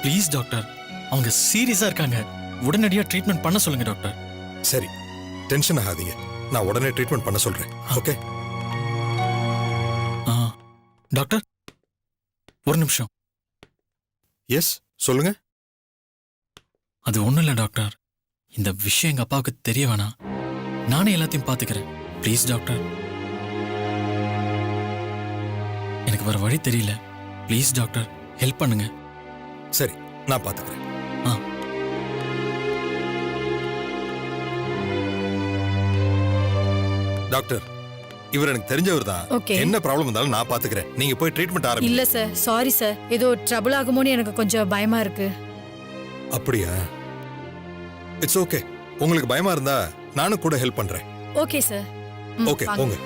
Please doctor, அவங்க சீரியஸா இருக்காங்க. உடனடியா ட்ரீட்மெண்ட் பண்ண சொல்லுங்க டாக்டர். சரி, டென்ஷன் ஆகாதீங்க. நான் உடனே ட்ரீட்மெண்ட் பண்ண சொல்றேன். ஓகே டாக்டர், ஒரு நிமிஷம். எஸ், சொல்லுங்க. அது ஒண்ணும் இல்ல டாக்டர், இந்த விஷயம் எங்க அப்பாவுக்கு தெரிய வேணாம். நானே எல்லாத்தையும் பாத்துக்கிறேன். ப்ளீஸ் டாக்டர், எனக்கு வேற வழி தெரியல. ப்ளீஸ் டாக்டர், ஹெல்ப் பண்ணுங்க. சரி, நான் பாத்துக்கிறேன். டாக்டர், இவர் எனக்கு தெரிஞ்சவர் தான். Okay. என்ன ப்ராப்ளம் இருந்தாலும் நான் பாத்துக்கிறேன். நீங்க போய் ட்ரீட்மெண்ட் ஆரம்பிங்க. இல்ல சார், சாரி சார், ஏதோ ட்ரபிள் ஆகுமோன்னு எனக்கு கொஞ்சம் பயமா இருக்கு. அப்படியா? It's okay. உங்களுக்கு பயமா இருந்தா நானும் கூட ஹெல்ப் பண்றேன். Okay sir. ஓகே, போங்க.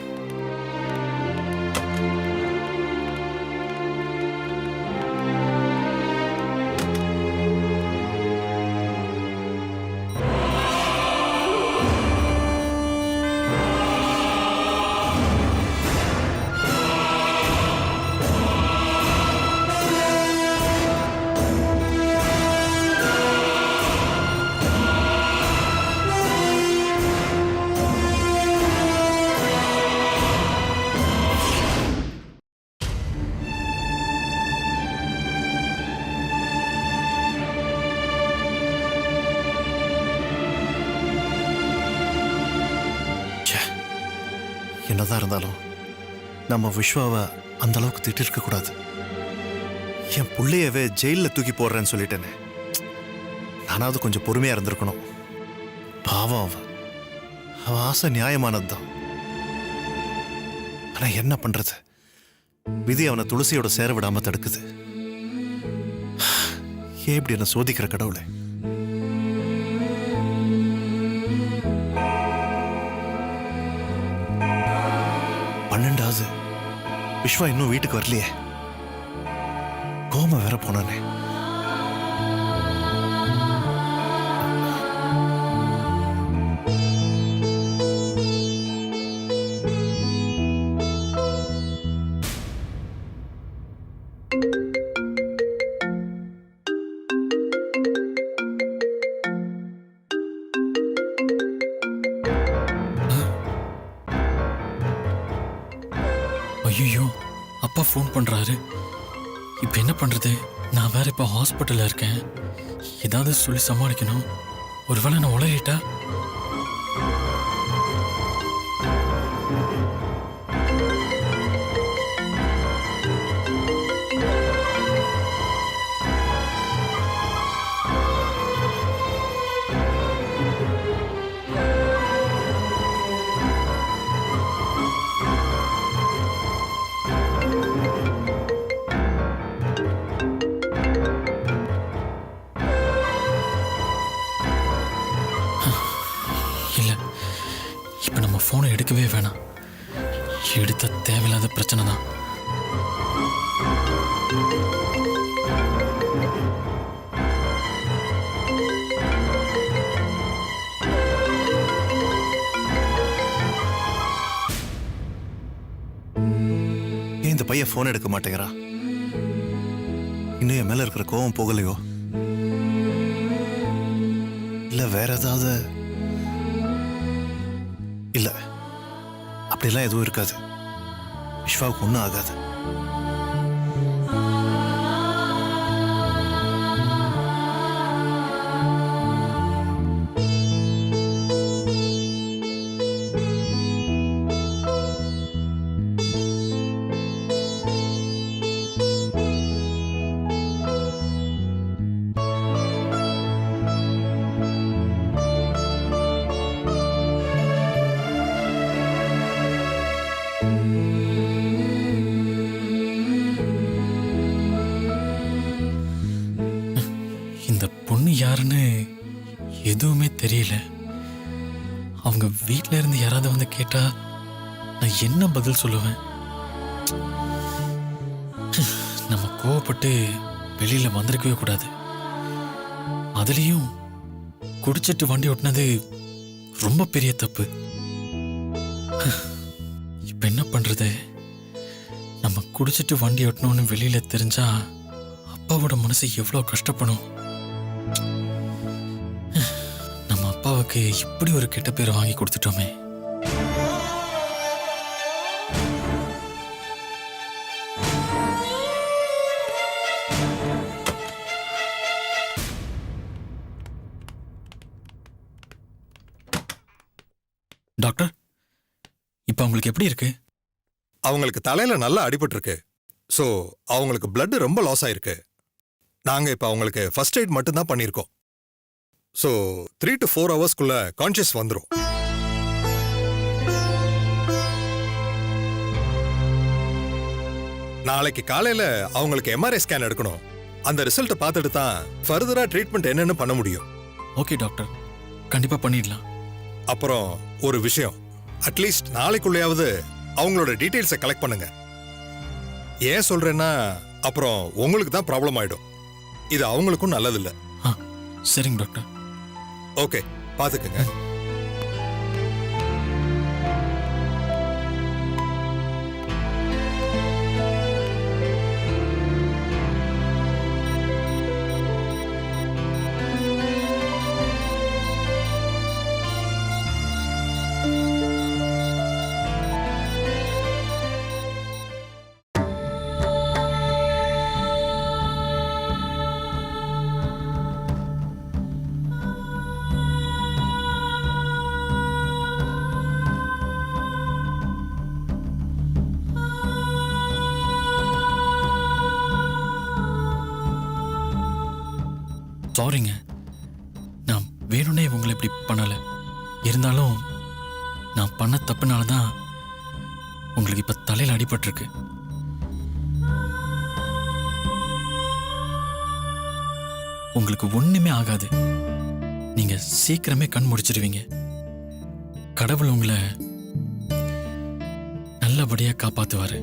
என்னதான் இருந்தாலும் நம்ம விஸ்வாவை அந்த அளவுக்கு திட்டிருக்க கூடாது. என் பிள்ளையவே ஜெயிலில் தூக்கி போடுறேன்னு சொல்லிட்டேனே. நானாவது கொஞ்சம் பொறுமையா இருந்திருக்கணும். பாவம், அவ ஆசை நியாயமானதுதான். ஆனா என்ன பண்றது, விதி அவனை துளசியோட சேர விடாம தடுக்குது. ஏன் இப்படி என்ன சோதிக்கிற கடவுளே? பன்னெண்டாவது விஸ்வா இன்னும் வீட்டுக்கு வரலையே. கோம வேற போனானே. ஐயோ, அப்பா ஃபோன் பண்றாரு. இப்ப என்ன பண்றது? நான் வேற இப்ப ஹாஸ்பிட்டல்ல இருக்கேன். ஏதாவது சொல்லி சமாளிக்கணும். ஒருவேளை நான் உளறிட்டா? இல்ல, இப்ப நம்ம போனை எடுக்கவே வேணாம். எடுத்த தேவையில்லாத பிரச்சனை தான். ஏன் இந்த பையன் போன் எடுக்க மாட்டேங்கிறான்? இன்னும் என் மேல இருக்கிற கோவம் போகலையோ? இல்ல வேற ஏதாவது? இல்ல, அப்படிலாம் எதுவும் இருக்காது. விஸ்வாவுக்கு ஒன்றும் ஆகாது. யாருன்னு எதுவுமே தெரியல. அவங்க வீட்டில இருந்து யாராவது வந்து கேட்டா நான் என்ன பதில் சொல்லுவேன்? நம்ம கோவப்பட்டு வெளியில வந்திருக்கவே கூடாது. அதுலயும் குடிச்சிட்டு வண்டி ஓட்டினது ரொம்ப பெரிய தப்பு. இப்ப என்ன பண்றது? நம்ம குடிச்சிட்டு வண்டி ஓட்டணும்னு வெளியில தெரிஞ்சா அப்பாவோட மனசு எவ்வளோ கஷ்டப்படும். நம்ம அப்பாவுக்கு இப்படி ஒரு கெட்ட பேர் வாங்கி கொடுத்துட்டோமே. டாக்டர், இப்போ அவங்களுக்கு எப்படி இருக்கு? அவங்களுக்கு தலையில நல்லா அடிபட்டிருக்கு. ஸோ அவங்களுக்கு blood ரொம்ப லாஸ் ஆயிருக்கு. நாங்க இப்ப அவங்களுக்கு ஃபர்ஸ்ட் எய்ட் மட்டும்தான் பண்ணியிருக்கோம். ஸோ 3 to 4 ஹவர்ஸ்க்குள்ள கான்ஷியஸ் வந்துடும். நாளைக்கு காலையில அவங்களுக்கு எம்ஆர்ஐ ஸ்கேன் எடுக்கணும். அந்த ரிசல்ட்டை பார்த்துட்டு தான் ஃபர்தரா ட்ரீட்மெண்ட் என்னன்னு பண்ண முடியும். ஓகே டாக்டர், கண்டிப்பா பண்ணிடலாம். அப்புறம் ஒரு விஷயம், அட்லீஸ்ட் நாளைக்குள்ளேயாவது அவங்களோட டீட்டெயில்ஸை கலெக்ட் பண்ணுங்க. ஏன் சொல்றேன்னா அப்புறம் உங்களுக்கு தான் ப்ராப்ளம் ஆயிடும். இது அவங்களுக்கும் நல்லதில்லை. ஆ, சரிங்க டாக்டர். ஓகே, பாத்துக்கங்க. சாரிங்க, நான் வேணும்னே உங்களை இப்படி பண்ணல. இருந்தாலும் நான் பண்ண தப்புனால தான் உங்களுக்கு இப்ப தலையில அடிபட்டிருக்கு. உங்களுக்கு ஒண்ணுமே ஆகாது. நீங்க சீக்கிரமே கண் முடிச்சிடுவீங்க. கடவுள் உங்களை நல்லபடியா காப்பாத்துவாரு.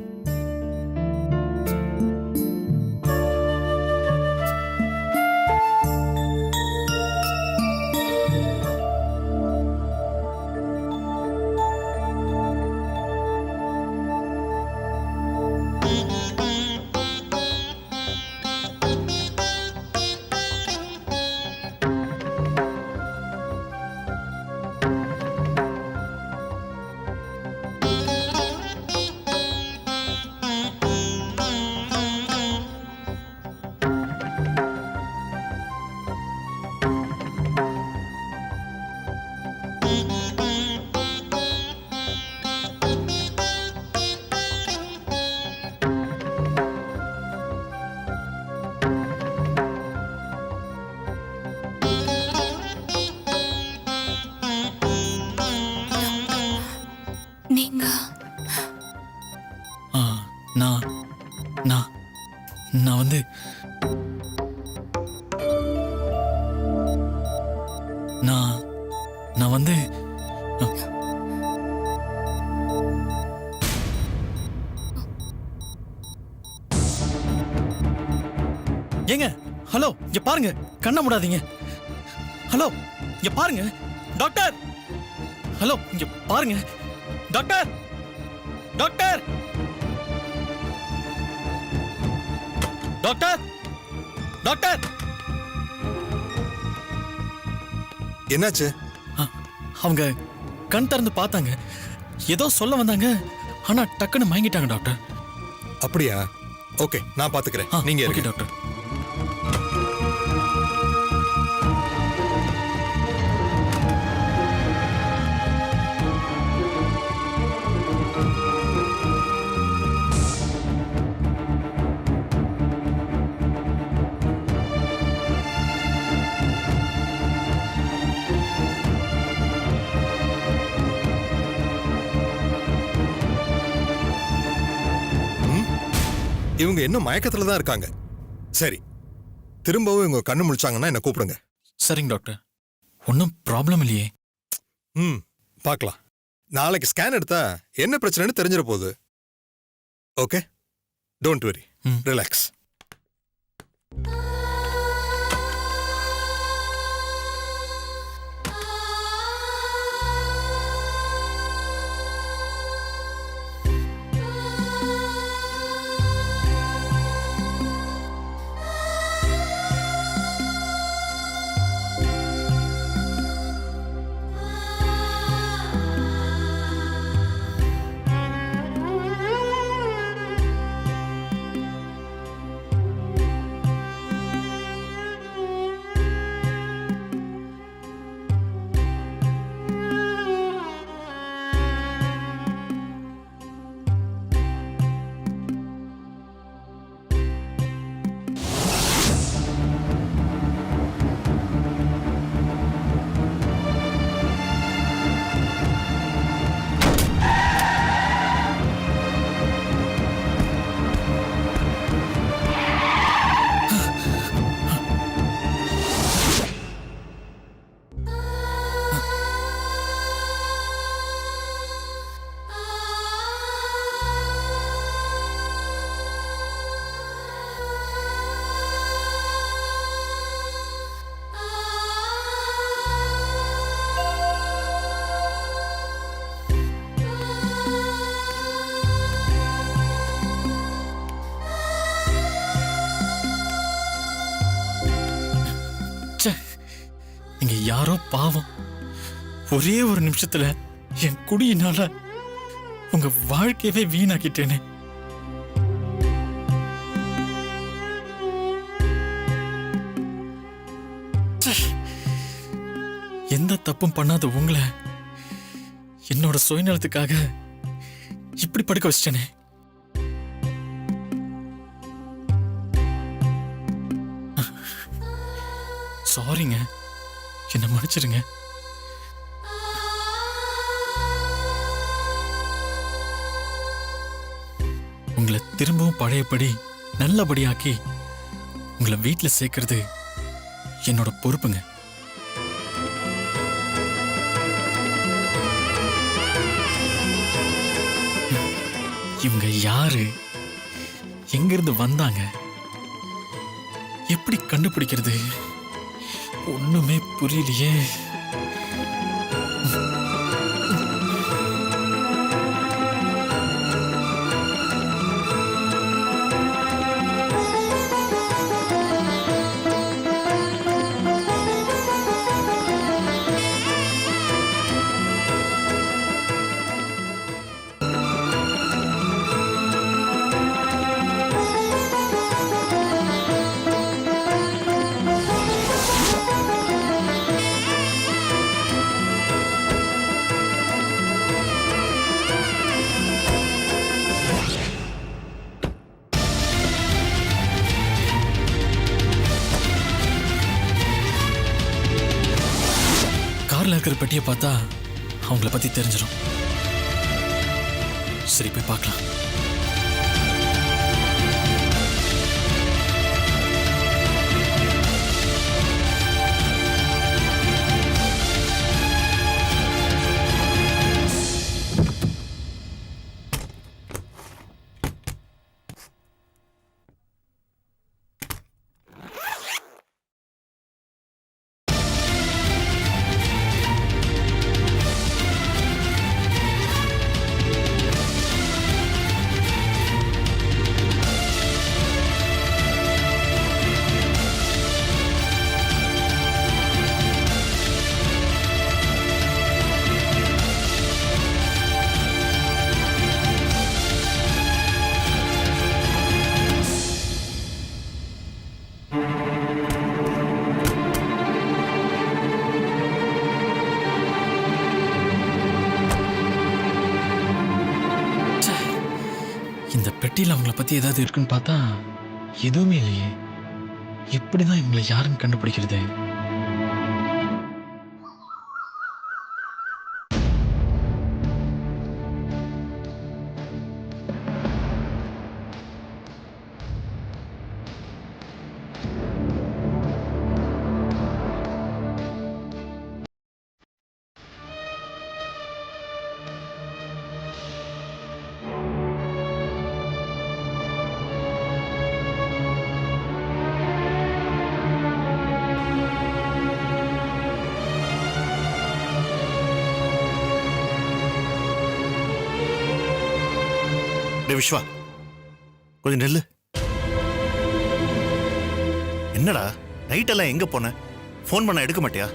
நீங்க நான் நான் நான் வந்து நான் நான் வந்து ஏங்க, ஹலோ, இங்க பாருங்க, கண்ண மூடாதீங்க. ஹலோ, இங்க பாருங்க டாக்டர். ஹலோ, இங்க பாருங்க டாக்டர். Doctor, doctor, doctor. என்னாச்சு? அவங்க கண் திறந்து பார்த்தாங்க, ஏதோ சொல்ல வந்தாங்க, ஆனா டக்குன்னு மயங்கிட்டாங்க டாக்டர். அப்படியா? ஓகே, நான் பாத்துக்கிறேன். நீங்க ஓகே இருங்க. டாக்டர். இவங்க இன்னும் மயக்கத்துல தான் இருக்காங்க. சரி, திரும்பவும் இவங்க கண்ணு முழிச்சாங்கன்னா என்ன கூப்பிடுங்க. சரிங்க டாக்டர், ஒன்றும் ப்ராப்ளம் இல்லையே. பார்க்கலாம். நாளைக்கு ஸ்கேன் எடுத்தா என்ன பிரச்சனைன்னு தெரிஞ்சிட போகுது. Okay, don't worry, relax. நீங்க யாரோ பாவம், ஒரே ஒரு நிமிஷத்துல என் குடியினால உங்க வாழ்க்கையவே வீணாக்கிட்டேனே. ச்சே. எந்த தப்பும் பண்ணாத உங்களை என்னோட சுயநலத்துக்காக இப்படி படுக்க வச்சிட்டேனே. சாரிங்க, என்ன மன்னிச்சிடுங்க. உங்களை திரும்பவும் பழையபடி நல்லபடியாக்கி உங்களை வீட்டில் சேர்க்கறது என்னோட பொறுப்புங்க. இவங்க யாரு, எங்கிருந்து வந்தாங்க, எப்படி கண்டுபிடிக்கிறது, ஒண்ணுமே புரியலையே. கார்ல இருக்கிற பெட்டியை பார்த்தா அவங்கள பத்தி தெரிஞ்சிடும். சரி, போய் பார்க்கலாம். இந்த பெட்டியில் அவங்கள பத்தி ஏதாவது இருக்குன்னு பார்த்தா எதுவுமே இல்லையே. இப்படிதான் இவங்களை யாருன்னு கண்டுபிடிக்கிறது? டேய் விஸ்வா, கொஞ்சம் நெல்லு. என்னடா நைட்டெல்லாம் எங்க போன? ஃபோன் பண்ண எடுக்க மாட்டியா?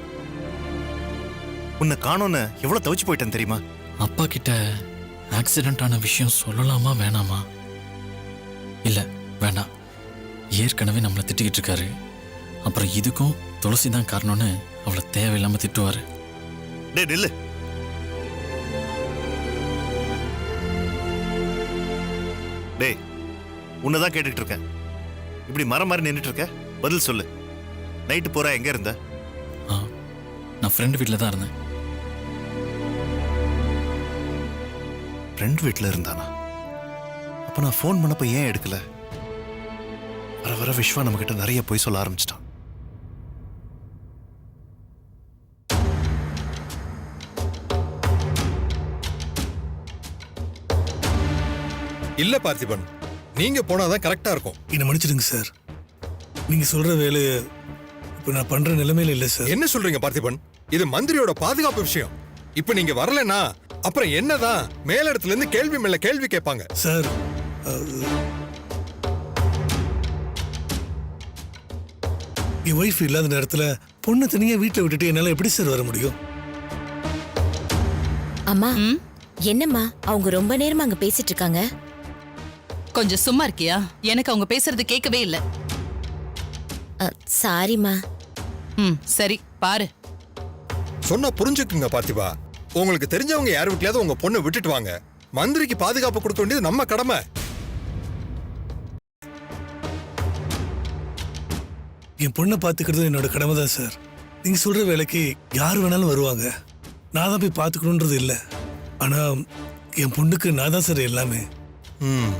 உன்னை காணோன்னு எவ்வளவு தவிச்சு போயிட்டேன் தெரியுமா? அப்பா கிட்ட ஆக்சிடென்ட் ஆன விஷயம் சொல்லலாமா வேணாமா? இல்ல, வேண்டாம். ஏற்கனவே நம்மளை திட்டிக்கிட்டு இருக்காரு. அப்புறம் இதுக்கும் துளசி தான் காரணம்னு அவளை தேவையில்லாம திட்டுவாரு. டேய் நெல்லு. டேய், உன்னதான் கேட்டுட்டு இருக்கேன். இப்படி மரம் மாதிரி நின்றுட்டு இருக்க, பதில் சொல்லு. நைட்டு போறா எங்க இருந்த? நான் ஃப்ரெண்ட் வீட்டில் தான் இருந்தேன். ஃப்ரெண்ட் வீட்டில் இருந்தானா? அப்ப நான் ஃபோன் பண்ணப்ப ஏன் எடுக்கல? வர வர விஸ்வா நம்ம கிட்ட நிறைய பொய் சொல்ல ஆரம்பிச்சிட்டான். இல்ல பார்த்திபன், நீங்க போனாதான் கரெக்டா இருக்கும். என்னை மன்னிச்சிடுங்க சார். நீங்க சொல்ற வேலையை இப்ப நான் பண்ற நிலைமையில இல்லை சார். என்ன சொல்றீங்க பார்த்திபன்? இது மந்திரியோட பாதுகாப்பு விஷயம். இப்ப நீங்க வரலனா அப்புறம் என்னதான் மேலிடத்துல இருந்து கேள்வி மேல கேள்வி கேட்பாங்க. சார், என் ஒய்ஃப் இல்லாத நேரத்துல பொண்ணு தனியா வீட்டில் விட்டுட்டு என்னால எப்படி சார் வர முடியும்? அம்மா என்னம்மா அவங்க ரொம்ப நேரமா அங்க பேசிட்டு இருக்காங்க. கொஞ்சம் சும்மா இருக்கியா? எனக்கு அவங்க பேசுறது கேட்கவே இல்ல. சாரிம்மா. சரி பாரு. சொன்னா புரிஞ்சுக்குங்க பார்த்திபா. உங்களுக்கு தெரிஞ்சவங்க யார் வீட்லயாவது உங்க பொண்ணை விட்டுட்டு வாங்க. மந்திரிக்கு பாதுகாப்பு கொடுக்க வேண்டியது நம்ம கடமை. என் பொண்ணை பார்த்துக்கிறது என்னோட கடமை தான் சார். நீங்க சொல்ற வேலைக்கு யார் வேணாலும் வருவாங்க. நான் தான் போய் பார்த்துக்கணுன்றது இல்லை. ஆனா என் பொண்ணுக்கு நான் தான் சார் எல்லாமே. ம்.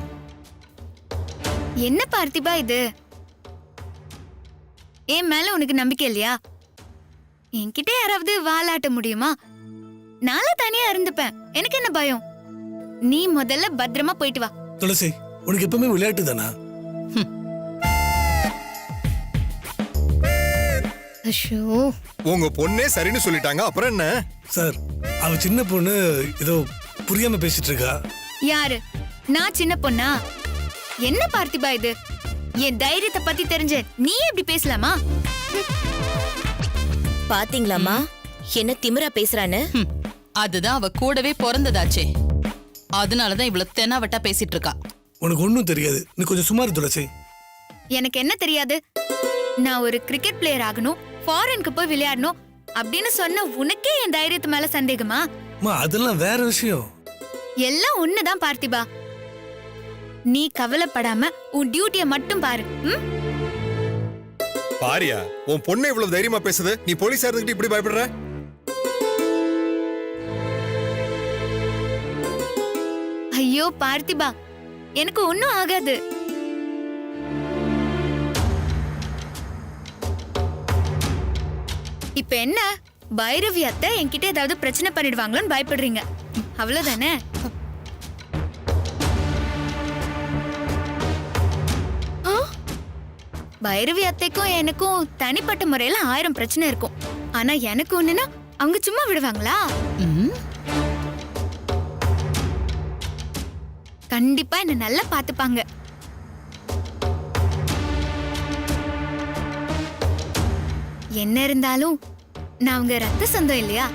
என்ன பார்த்திபா இது? என் மேல உனக்கு நம்பிக்கை இல்லையா? என்கிட்ட யாராவது வாலாட்ட முடியுமா? நானும் தனியா இருந்துப்பேன். எனக்கு என்ன பயம்? நீ முதல்ல பத்திரமா போயிட்டு வா. துளசி, உனக்கு எப்பவுமே விளையாட்டு தானா? அஷோ, உங்க பொண்ணே சரின்னு சொல்லிட்டாங்க, அப்புறம் என்ன? சார், அவ சின்ன பொண்ணு ஏதோ புரியாம பேசிட்டு இருக்கா. யாரு? நான் சின்ன பொண்ணா? என்ன பார்த்திபா இது? என் தைரியத்தை பத்தி தெரிஞ்ச நீ எப்படி பேசலாமா? பாத்தீங்களாமா என்ன திமிரா பேசுறான்னு? அதுதான் அவ கூடவே பிறந்ததாச்சே. அதனாலதான் இவ்வளவு தெனாவட்டா பேசிட்டு இருக்கா. உனக்கு ஒன்றும் தெரியாது. நீ கொஞ்சம் சுமார் துளசி. எனக்கு என்ன தெரியாது? நான் ஒரு கிரிக்கெட் பிளேயர் ஆகணும், ஃபாரினுக்கு போய் விளையாடணும் அப்படின்னு சொன்ன உனக்கே என் தைரியத்து மேல சந்தேகமா? அம்மா, அதெல்லாம் வேற விஷயம். எல்லாம் ஒண்ணுதான் பார்த்திபா. நீ கவலைப்படாம உன் டியூட்டியை மட்டும் பாரு. பாரியா, உன் பொண்ணு இவ்வளவு தைரியமா பேசுது, நீ போலீஸா இருந்துகிட்டு இப்படி பயப்படுற? ஐயோ பார்த்திபா, எனக்கு ஒண்ணும் ஆகாது. இப்ப என்ன, பைரவி அத்தை என்கிட்ட ஏதாவது பிரச்சனை பண்ணிடுவாங்களோன்னு பயப்படுறீங்க, அவ்வளவுதானே? பைரவி அத்தைக்கும் எனக்கும் தனிப்பட்ட முறையில 1000 பிரச்சனை இருக்கும். ஆனா எனக்கு ஒண்ணுன்னா அவங்க சும்மா விடுவாங்களா? கண்டிப்பா என்ன நல்லா பாத்துப்பாங்க. என்ன இருந்தாலும் நான் அவங்க ரத்த சொந்தம் இல்லையா?